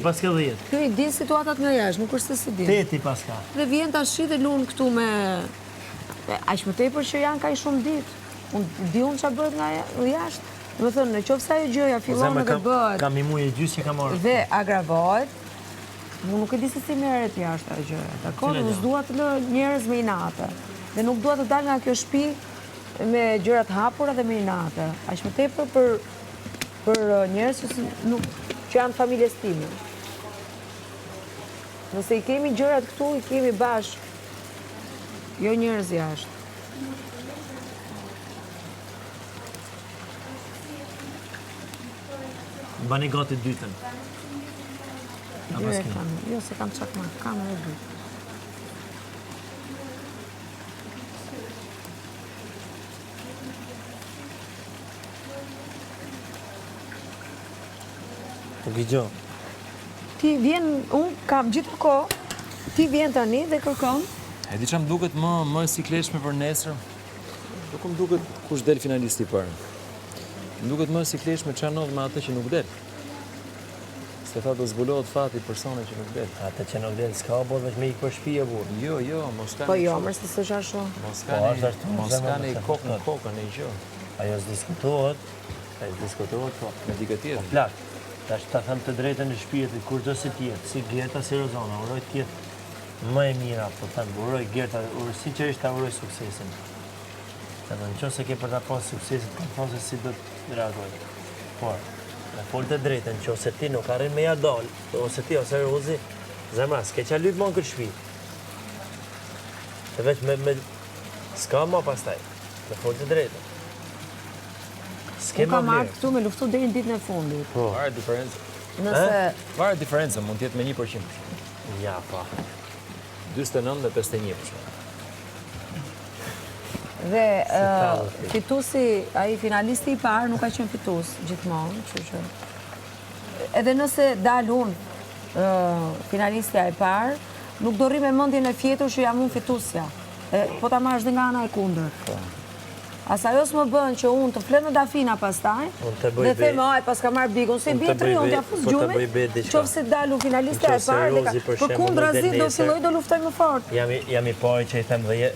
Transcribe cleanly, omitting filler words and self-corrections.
paska 10. Kjo i din situatat nga jashtë, nuk është se si din. 8 paska. Dhe vjen tash dhe lunë këtu me... Aq më tepër që janë ka i shumë ditë. Unë çfarë bëhet nga jashtë. Do të thënë, nëse ajo gjëja fillon dhe bëhet... Kam i muaj e gjysë që kam marrë. Dhe agravohet, unë nuk e di se si merret jashtë ajo gjëja. Dakor, unë s'dua të lë njerëz me inate. Dhe nuk dua të dal nga kjo shtëpi me gjërat hapura dhe me inate. Aq më tepër për njerëz që janë familjes time. Nëse i kemi gjërat këtu, i kemi bashkë. Jo njerëz jashtë. Bani gati dytën. Jo, se kam çakma, kam edhe dytë. Po gjigjo. Ti vjen, unë kam gjithë kohë, ti vjen tani dhe kërkon. E di që më duket më sikletshme për nesër. Nuk më duket kush del finalisti parë. Më duket më sikletshme që anodh me atë që nuk del. Se tha do zbulohet fati persone që nuk del. Atë që nuk del s'ka bo veç me i për shtëpi e burë. Jo, mos ka Po jo, mërë se s'është ashtu. Mos ka ne kokën e gjë. Ajo s'diskutohet, po. Me dikë tjetër. Plak, tash ta them të drejtën në shtëpi, kur do si tjetë, si Gerta, si Rozana, uroj tjetë më e mira, po them, uroj Gerta, sinqerisht ta uroj suksesin. Në qëse ke për ta pas suksesit, kam thonë se si do të reagoj. Por, me folë të drejtën, që ose ti nuk arrin me ja dal, ose ti, ose Rozi, zemra, s'ke qa lypë mon këtë shpi. Të veç me... s'ka ma pastaj, me folë të drejtën. Unë kam marrë këtu me luftu deri në ditën e fundit. Varet diferencë. Varet diferencë, mund t'jetë me 1%. Ja, pa. 49 dhe 51%. Dhe fitusi, ai finalisti i parë nuk ka qenë fitus gjithmonë, kështu që edhe nëse dal unë finalistja e parë, nuk do rri me mendjen e fjetur që jam unë fitusja. Po ta marrësh dhe nga ana e kundërt. As ajo s'më bën që unë të flenë në dafina pastaj, dhe theme, aj, pas ka marrë bigun, se bje 3, unë t'ja fus gjumit, qofse dalu finalistja e parë, për kundra zi do filloj do luftaj më fort. Jam i pari që i them dhe